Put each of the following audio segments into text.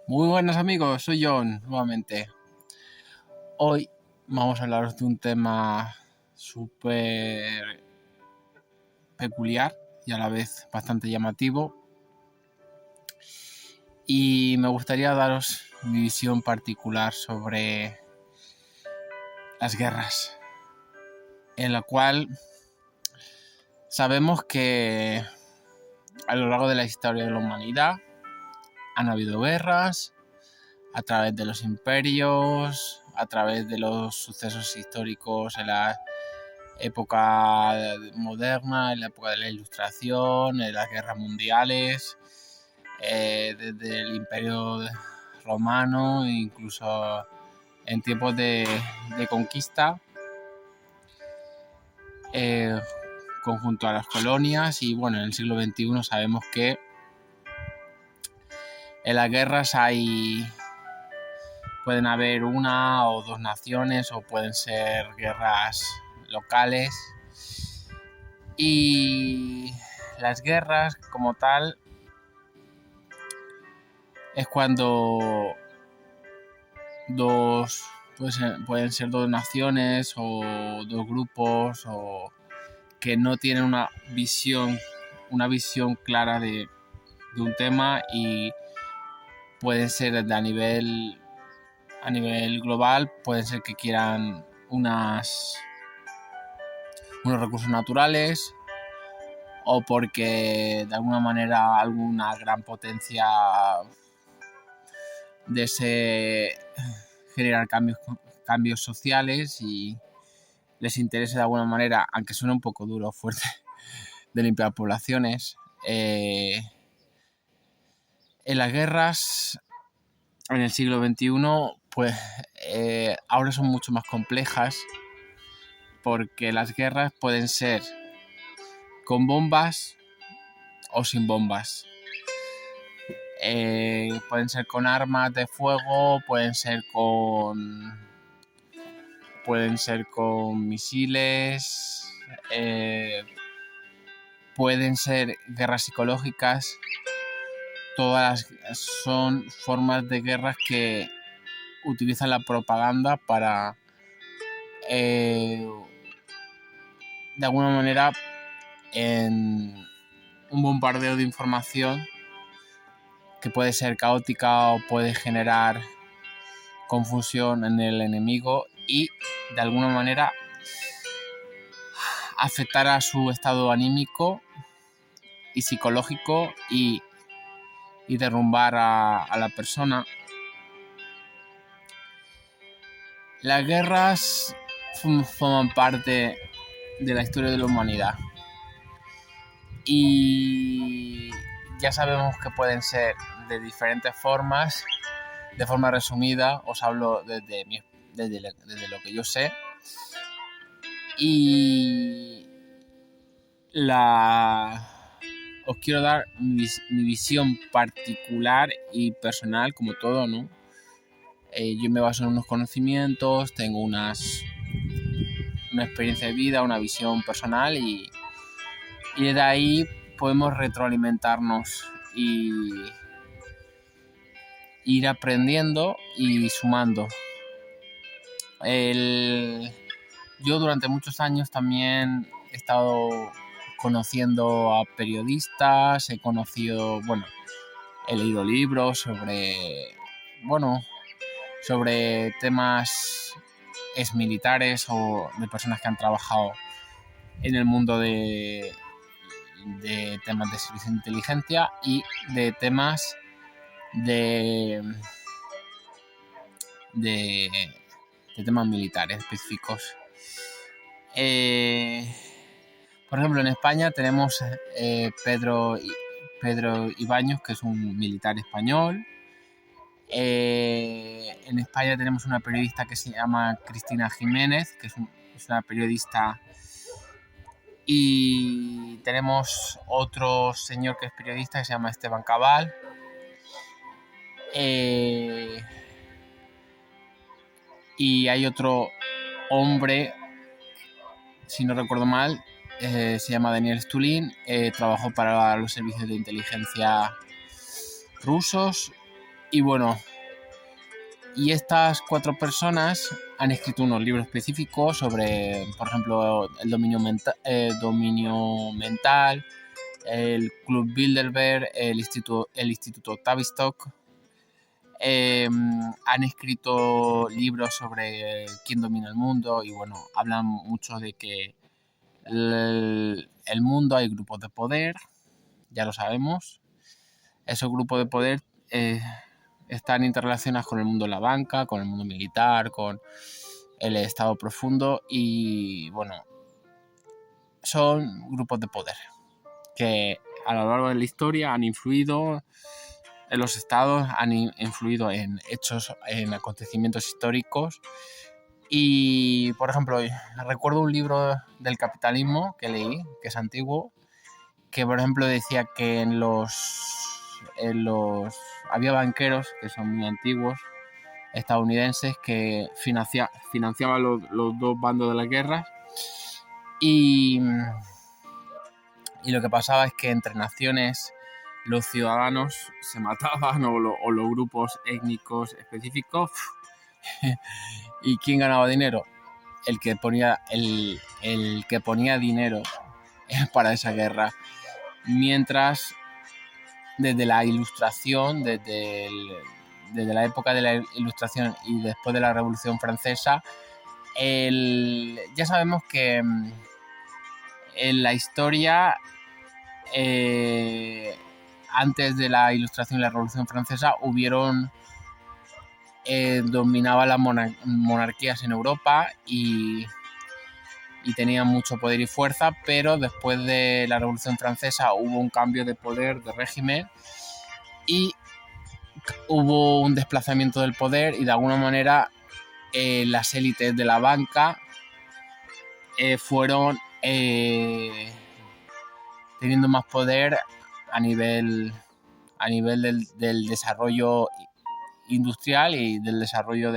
Muy buenas amigos, soy John nuevamente. Hoy vamos a hablaros de un tema súper peculiar y a la vez bastante llamativo. Y me gustaría daros mi visión particular sobre las guerras, en la cual sabemos que a lo largo de la historia de la humanidad han habido guerras a través de los imperios, a través de los sucesos históricos en la época moderna, en la época de la Ilustración, en las guerras mundiales, desde el Imperio Romano, incluso en tiempos de conquista, conjunto a las colonias. Y bueno, en el siglo XXI sabemos que en las guerras pueden haber una o dos naciones, o pueden ser guerras locales. Y las guerras como tal es cuando pueden ser dos naciones o dos grupos o que no tienen una visión clara de un tema, y pueden ser a nivel global, pueden ser que quieran unos recursos naturales, o porque de alguna manera alguna gran potencia desee generar cambios sociales y les interesa de alguna manera, aunque suene un poco duro o fuerte, de limpiar poblaciones. En las guerras en el siglo XXI pues ahora son mucho más complejas, porque las guerras pueden ser con bombas o sin bombas. Pueden ser con armas de fuego, pueden ser con misiles, pueden ser guerras psicológicas. Todas son formas de guerras que utilizan la propaganda para de alguna manera en un bombardeo de información que puede ser caótica o puede generar confusión en el enemigo y de alguna manera afectar a su estado anímico y psicológico y derrumbar a la persona. Las guerras forman parte de la historia de la humanidad y ya sabemos que pueden ser de diferentes formas. De forma resumida os hablo desde lo que yo sé, y os quiero dar mi visión particular y personal, como todo, ¿no? Yo me baso en unos conocimientos, tengo una experiencia de vida, una visión personal, y desde ahí podemos retroalimentarnos y ir aprendiendo y sumando. Yo durante muchos años también he estado conociendo a periodistas, he leído libros sobre temas exmilitares o de personas que han trabajado en el mundo de temas de servicio de inteligencia y de temas de temas militares específicos. Por ejemplo, en España tenemos Pedro Ibáñez, que es un militar español. En España tenemos una periodista que se llama Cristina Jiménez, que es una periodista, y tenemos otro señor que es periodista que se llama Esteban Cabal. Y hay otro hombre, si no recuerdo mal, se llama Daniel Stulin, trabajó para los servicios de inteligencia rusos Y bueno, y estas 4 personas han escrito unos libros específicos sobre, por ejemplo, el dominio mental, el Club Bilderberg, el Instituto Tavistock. Han escrito libros sobre quién domina el mundo y bueno, hablan mucho de que el mundo hay grupos de poder, ya lo sabemos. Esos grupos de poder están interrelacionados con el mundo de la banca, con el mundo militar, con el estado profundo y bueno, son grupos de poder que a lo largo de la historia han influido en los estados, han influido en hechos, en acontecimientos históricos. Y, por ejemplo, recuerdo un libro del capitalismo que leí, que es antiguo, que, por ejemplo, decía que había banqueros, que son muy antiguos, estadounidenses, que financiaban los dos bandos de las guerras. Y lo que pasaba es que entre naciones los ciudadanos se mataban o los grupos étnicos específicos. ¿Y quién ganaba dinero? El que ponía dinero para esa guerra. Mientras desde la Ilustración, desde la época de la Ilustración y después de la Revolución Francesa, ya sabemos que en la historia, antes de la Ilustración y la Revolución Francesa, dominaban las monarquías en Europa y tenían mucho poder y fuerza, pero después de la Revolución Francesa hubo un cambio de poder, de régimen, y hubo un desplazamiento del poder y de alguna manera las élites de la banca fueron teniendo más poder a nivel del desarrollo industrial y del desarrollo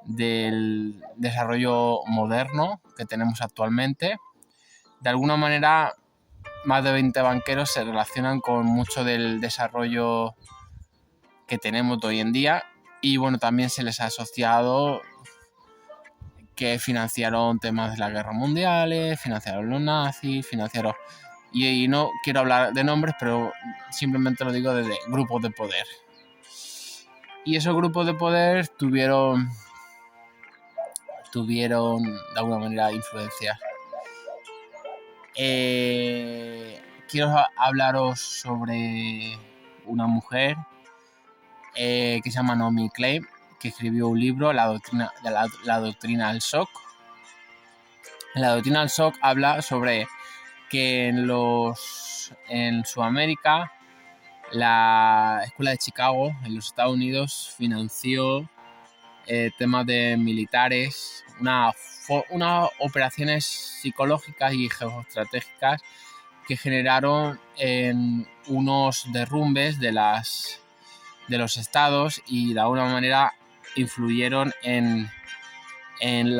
del desarrollo moderno que tenemos actualmente. De alguna manera, más de 20 banqueros se relacionan con mucho del desarrollo que tenemos hoy en día y bueno, también se les ha asociado que financiaron temas de las guerras mundiales, financiaron los nazis, financiaron... Y no quiero hablar de nombres, pero simplemente lo digo desde grupos de poder. Y esos grupos de poder tuvieron de alguna manera influencia. Quiero hablaros sobre una mujer que se llama Naomi Klein, que escribió un libro, La doctrina del shock. La doctrina del shock habla sobre que en Sudamérica la Escuela de Chicago en los Estados Unidos financió temas de militares, unas operaciones psicológicas y geoestratégicas que generaron unos derrumbes de los estados y de alguna manera influyeron en el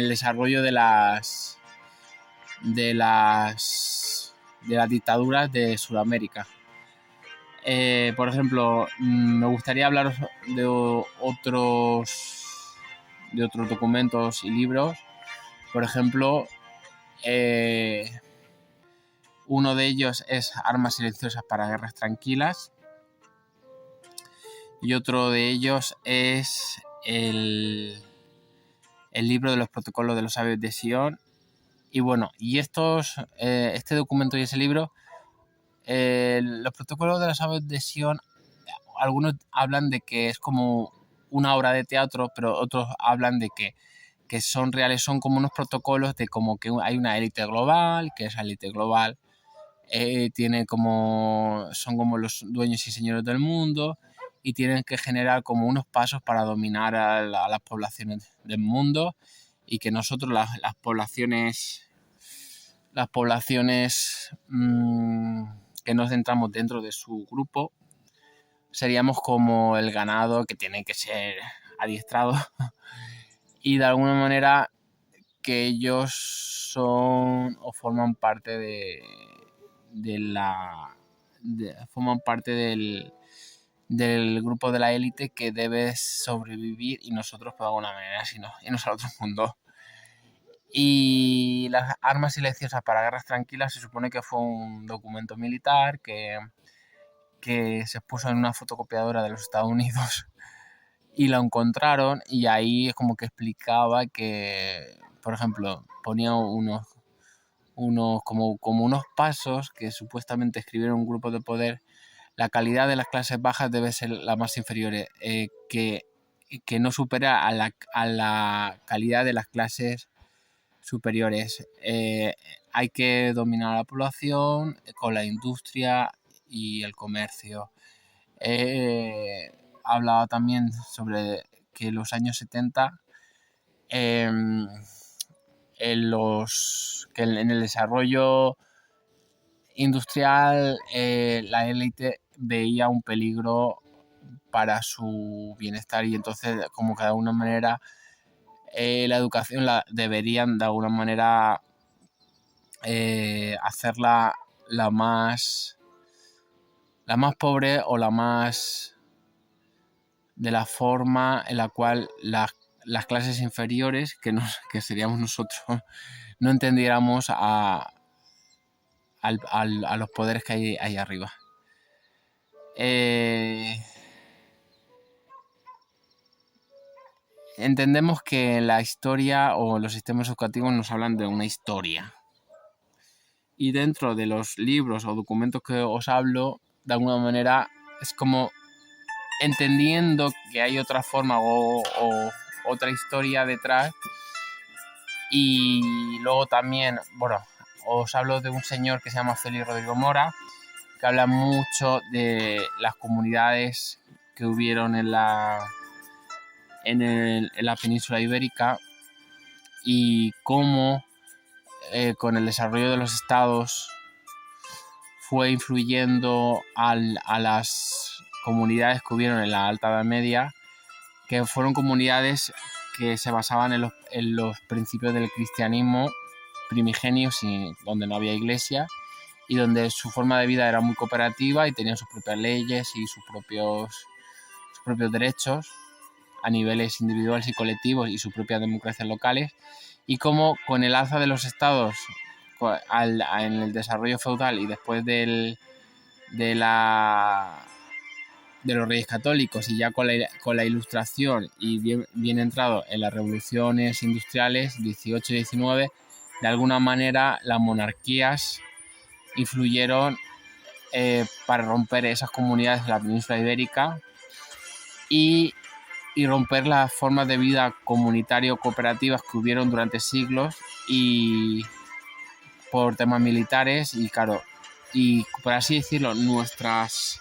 desarrollo de las dictaduras de Sudamérica. Por ejemplo, me gustaría hablaros de otros documentos y libros. Por ejemplo, uno de ellos es Armas silenciosas para guerras tranquilas y otro de ellos es el libro de los protocolos de los sabios de Sion. Y bueno, y este documento y ese libro, los protocolos de los sabios de Sion, algunos hablan de que es como una obra de teatro, pero otros hablan de que son reales, son como unos protocolos de como que hay una élite global, que esa élite global son como los dueños y señores del mundo y tienen que generar como unos pasos para dominar a las poblaciones del mundo y que nosotros las poblaciones que nos entramos dentro de su grupo seríamos como el ganado que tiene que ser adiestrado y de alguna manera que ellos son o forman parte de forman parte del grupo de la élite que debe sobrevivir y nosotros, pues, de alguna manera, si no, irnos al otro mundo. Y las armas silenciosas para guerras tranquilas se supone que fue un documento militar que se puso en una fotocopiadora de los Estados Unidos y lo encontraron, y ahí es como que explicaba que, por ejemplo, ponía unos como unos pasos que supuestamente escribieron un grupo de poder. La calidad de las clases bajas debe ser la más inferior, que no supera a la calidad de las clases superiores. Hay que dominar a la población con la industria y el comercio. Hablaba también sobre que en los años 70, en el desarrollo industrial, la élite veía un peligro para su bienestar, y entonces, como que de alguna manera, la educación la deberían de alguna manera hacerla la más pobre, o la más de la forma en la cual las clases inferiores, que seríamos nosotros, no entendiéramos a los poderes que hay ahí arriba. Entendemos que la historia o los sistemas educativos nos hablan de una historia, y dentro de los libros o documentos que os hablo, de alguna manera es como entendiendo que hay otra forma o otra historia detrás. Y luego también, bueno, os hablo de un señor que se llama Félix Rodrigo Mora, que habla mucho de las comunidades que hubieron en la península ibérica, y cómo con el desarrollo de los estados fue influyendo a las comunidades que hubieron en la Alta Edad Media, que fueron comunidades que se basaban en los principios del cristianismo primigenios, donde no había iglesia, y donde su forma de vida era muy cooperativa y tenían sus propias leyes y sus propios derechos a niveles individuales y colectivos, y sus propias democracias locales. Y como con el alza de los estados en el desarrollo feudal, y después de los Reyes Católicos, y ya con la Ilustración, y bien entrado en las revoluciones industriales 18 y 19, de alguna manera las monarquías influyeron para romper esas comunidades de la península ibérica y romper las formas de vida comunitario-cooperativas que hubieron durante siglos, y por temas militares, y claro, y por así decirlo, nuestros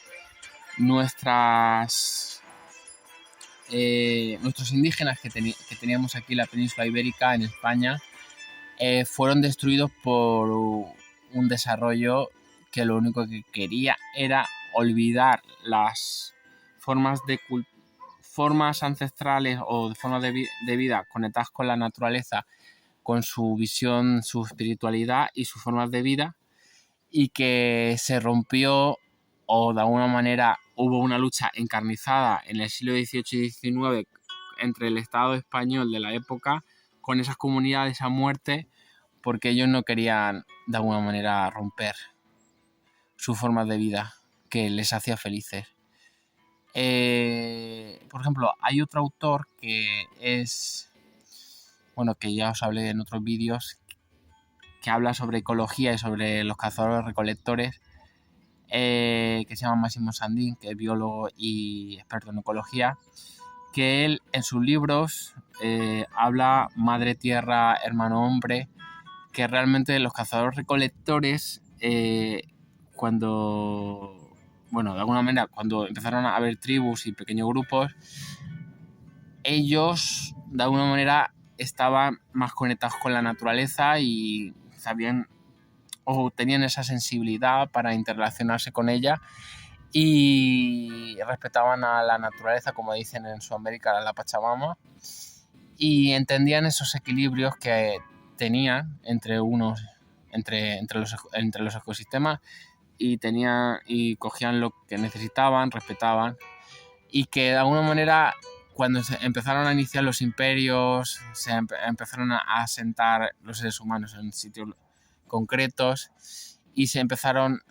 indígenas que teníamos aquí en la península ibérica, en España, fueron destruidos por un desarrollo que lo único que quería era olvidar las formas ancestrales o de formas de vida conectadas con la naturaleza, con su visión, su espiritualidad y sus formas de vida, y que se rompió, o de alguna manera hubo una lucha encarnizada en el siglo XVIII y XIX entre el Estado español de la época con esas comunidades a muerte, porque ellos no querían de alguna manera romper sus formas de vida que les hacía felices. Por ejemplo, hay otro autor que que ya os hablé en otros vídeos, que habla sobre ecología y sobre los cazadores-recolectores, que se llama Máximo Sandín, que es biólogo y experto en ecología, que él en sus libros habla Madre Tierra, Hermano Hombre, que realmente los cazadores-recolectores, de alguna manera, cuando empezaron a haber tribus y pequeños grupos, ellos de alguna manera estaban más conectados con la naturaleza y sabían o tenían esa sensibilidad para interrelacionarse con ella, y respetaban a la naturaleza, como dicen en Sudamérica, la Pachamama, y entendían esos equilibrios que tenían entre los ecosistemas, y cogían lo que necesitaban, respetaban, y que de alguna manera cuando se empezaron a iniciar los imperios, se empezaron a asentar los seres humanos en sitios concretos y se empezaron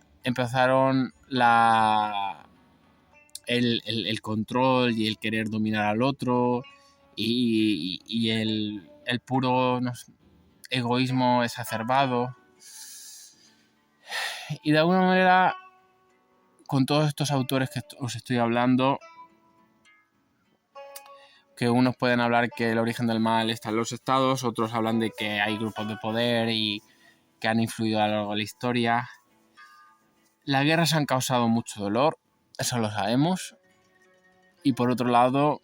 el control y el querer dominar al otro y el puro egoísmo exacerbado. Y de alguna manera, con todos estos autores que os estoy hablando, que unos pueden hablar que el origen del mal está en los estados, otros hablan de que hay grupos de poder y que han influido a lo largo de la historia. Las guerras han causado mucho dolor, eso lo sabemos, y por otro lado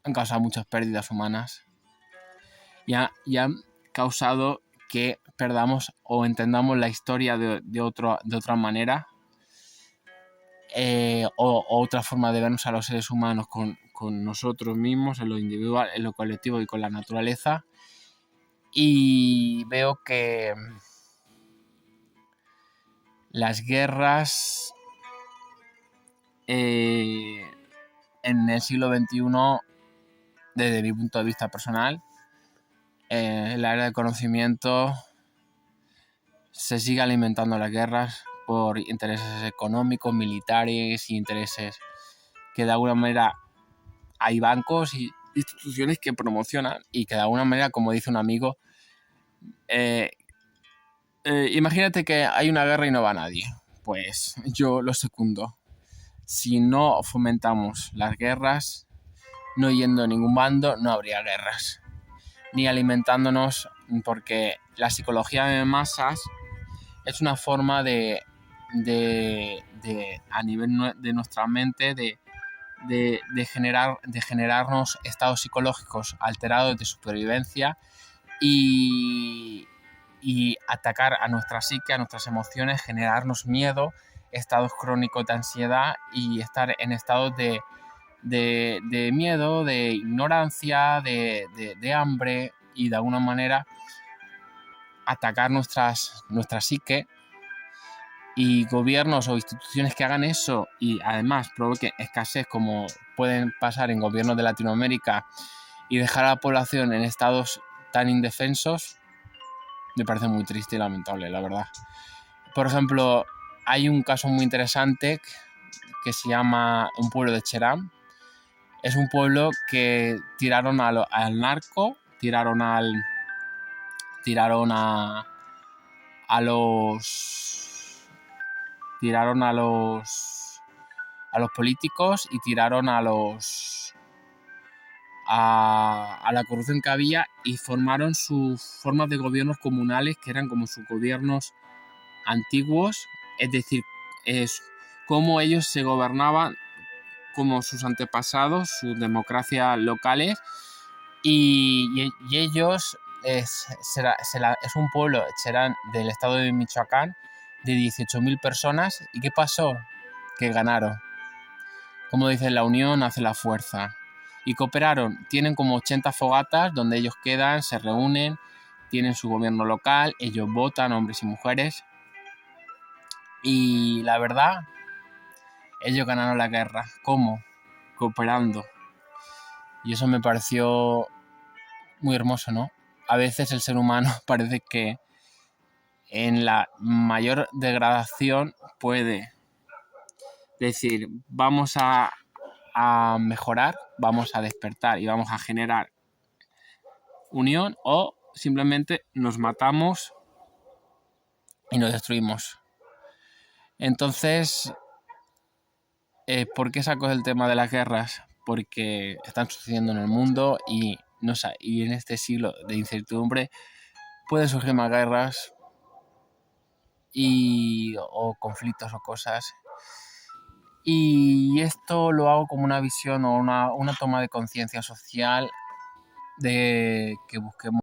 han causado muchas pérdidas humanas y han causado que perdamos o entendamos la historia de otra manera, o otra forma de vernos a los seres humanos con nosotros mismos, en lo individual, en lo colectivo y con la naturaleza. Y veo que las guerras en el siglo XXI, desde mi punto de vista personal, en la era del conocimiento, se sigue alimentando las guerras por intereses económicos, militares y intereses que de alguna manera hay bancos y instituciones que promocionan y que de alguna manera, como dice un amigo, imagínate que hay una guerra y no va nadie. Pues yo lo secundo. Si no fomentamos las guerras, no yendo a ningún bando, no habría guerras. Ni alimentándonos, porque la psicología de masas es una forma a nivel de nuestra mente de generarnos estados psicológicos alterados de supervivencia y atacar a nuestra psique, a nuestras emociones, generarnos miedo, estados crónicos de ansiedad y estar en estados de miedo, de ignorancia, de hambre, y de alguna manera atacar nuestra psique. Y gobiernos o instituciones que hagan eso y además provoquen escasez, como pueden pasar en gobiernos de Latinoamérica, y dejar a la población en estados tan indefensos, me parece muy triste y lamentable, la verdad. Por ejemplo, hay un caso muy interesante que se llama un pueblo de Cherán. Es un pueblo que tiraron al narco, tiraron a los políticos y tiraron a la corrupción que había, y formaron sus formas de gobiernos comunales que eran como sus gobiernos antiguos, es decir, es como ellos se gobernaban como sus antepasados, sus democracias locales, y ellos es un pueblo, Cherán, del estado de Michoacán, de 18.000 personas. ¿Y qué pasó? Que ganaron. Como dicen, la unión hace la fuerza. Y cooperaron. Tienen como 80 fogatas donde ellos quedan, se reúnen, tienen su gobierno local, ellos votan, hombres y mujeres. Y la verdad, ellos ganaron la guerra. ¿Cómo? Cooperando. Y eso me pareció muy hermoso, ¿no? A veces el ser humano parece que en la mayor degradación puede decir, vamos a mejorar, vamos a despertar y vamos a generar unión, o simplemente nos matamos y nos destruimos. Entonces, ¿por qué saco el tema de las guerras? Porque están sucediendo en el mundo y en este siglo de incertidumbre pueden surgir más guerras o conflictos o cosas. Y esto lo hago como una visión o una toma de conciencia social de que busquemos